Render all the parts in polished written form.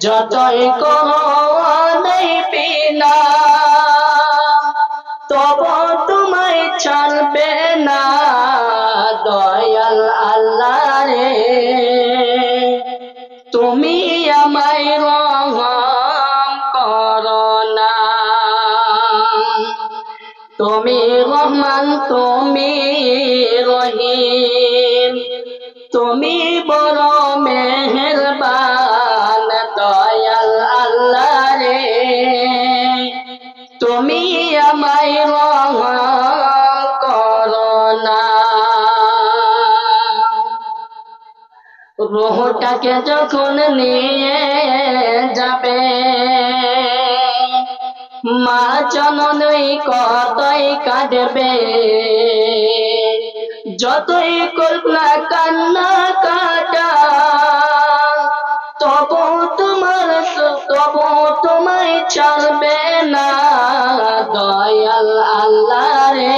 যতই করো নেই না তব তোমায় ছাড়বে না দয়াল আল্লাহ রে। তুমি আমায় রহম করো না। তুমি রহমান, তুমি রহিম, তুমি বড় মেহেরবান দয়াল আল্লাহ রে। তুমি আমায় রহম করো না। রূহটাকে যখন নিয়ে যাবে মা জননী কতই কাঁদবে, যতই করুক না কান্না কাটা তবু তোমায় ছাড়বে না দয়াল আল্লাহ রে।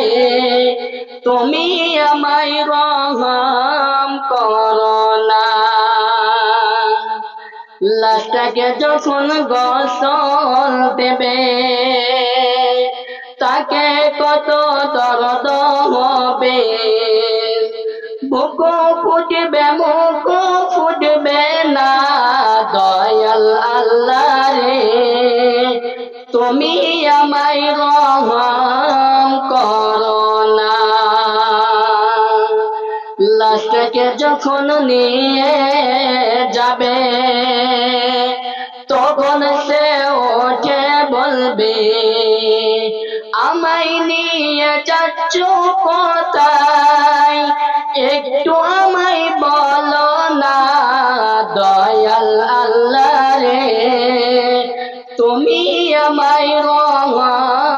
তুমি আমায় রহম করো না। লাশটাকে যখন গোসল দেবে তাকে কত দরদ হবে, বুক ফুটবে মুখ ফুটবে না দয়াল আল্লাহ রে। তুমি আমায় রহম করো না। লাশটাকে যখন নিয়ে যাবে তখন সে ওঠে বলবে আমায় নিয়ে যাচ্ছ কোথায়, একটু আমায় বলো না দয়াল আল্লাহ রে। তুমি আমায় রহম